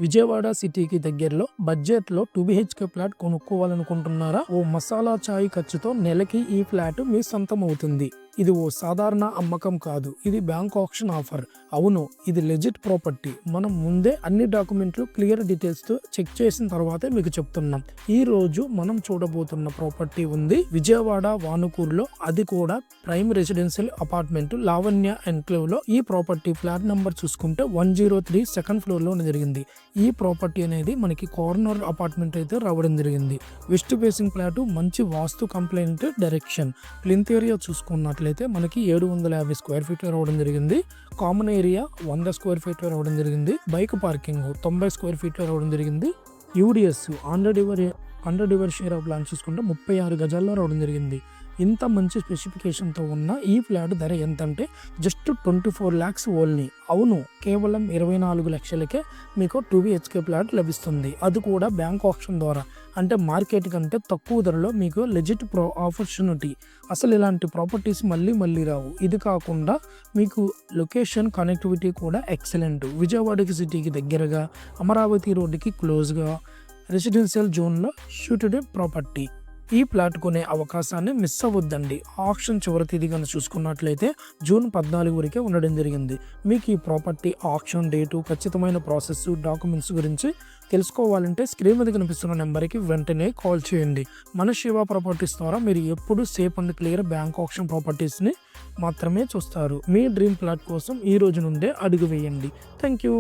విజయవాడ సిటీకి దగ్గరలో బడ్జెట్లో 2 BHK ఫ్లాట్ కొనుక్కోవాలనుకుంటున్నారా? ఓ మసాలా చాయ్ ఖర్చుతో నెలకి ఈ ఫ్లాట్ మీ సొంతం అవుతుంది. ఇది ఓ సాధారణ అమ్మకం కాదు, ఇది బ్యాంక్ ఆప్షన్ ఆఫర్. అవును, ఇది లెజిట్ ప్రాపర్టీ. మనం ముందే అన్ని డాక్యుమెంట్లు క్లియర్ డీటెయిల్స్తో చెక్ చేసిన తర్వాతే మీకు చెప్తున్నాం. ఈ రోజు మనం చూడబోతున్న ప్రాపర్టీ ఉంది విజయవాడ వానుకూరులో, అది కూడా prime residential apartment Lavanya enclave లో. ఈ ప్రాపర్టీ ఫ్లాట్ నెంబర్ చూసుకుంటే 103 సెకండ్ ఫ్లోర్ లో జరిగింది. ఈ ప్రాపర్టీ అనేది మనకి కార్నర్ అపార్ట్మెంట్ అయితే రావడం జరిగింది. వెస్ట్ ఫేసింగ్ ఫ్లాట్, మంచి వాస్తు కంప్లైంట్ డైరెక్షన్. ప్లింత్ ఏరియా చూసుకున్నట్లయితే మనకి 750 స్క్వేర్ ఫీట్ రావడం జరిగింది. కామన్ ఏరియా 100 స్క్వేర్ ఫీట్ రావడం జరిగింది. బైక్ పార్కింగ్ 90 స్క్వేర్ ఫీట్ రావడం జరిగింది. యూడిఎస్ అండర్ డివర్ షేర్ ఆఫ్ ల్యాండ్ చూసుకుంటే 36 గజాల్లో రావడం జరిగింది. ఇంత మంచి స్పెసిఫికేషన్తో ఉన్న ఈ ఫ్లాట్ ధర ఎంతంటే జస్ట్ 24 lakhs ఓన్లీ. అవును, కేవలం 24 లక్షలకే మీకు 2 BHK ఫ్లాట్ లభిస్తుంది. అది కూడా బ్యాంక్ ఆప్షన్ ద్వారా, అంటే మార్కెట్ కంటే తక్కువ ధరలో మీకు లెజిట్ ఆపర్చునిటీ. అసలు ఇలాంటి ప్రాపర్టీస్ మళ్ళీ రావు. ఇది కాకుండా మీకు లొకేషన్ కనెక్టివిటీ కూడా ఎక్సలెంట్. విజయవాడకి సిటీకి దగ్గరగా, అమరావతి రోడ్డుకి క్లోజ్గా, రెసిడెన్షియల్ జోన్లో షూటెడ్ ప్రాపర్టీ. ఈ ప్లాట్ కొనే అవకాశాన్ని మిస్ అవ్వద్దండి. ఆప్షన్ చివరి తేదీ కనుక చూసుకున్నట్లయితే జూన్ 14 వరకే ఉండడం జరిగింది. మీకు ఈ ప్రాపర్టీ ఆప్షన్ డేటు, ఖచ్చితమైన ప్రాసెస్, డాక్యుమెంట్స్ గురించి తెలుసుకోవాలంటే స్క్రీన్ మీద కనిపిస్తున్న నెంబర్కి వెంటనే కాల్ చేయండి. మన శివ ప్రాపర్టీస్ ద్వారా మీరు ఎప్పుడు safe and clear bank option ప్రాపర్టీస్ని మాత్రమే చూస్తారు. మీ డ్రీమ్ ప్లాట్ కోసం ఈ రోజు నుండే అడుగు వేయండి. Thank you.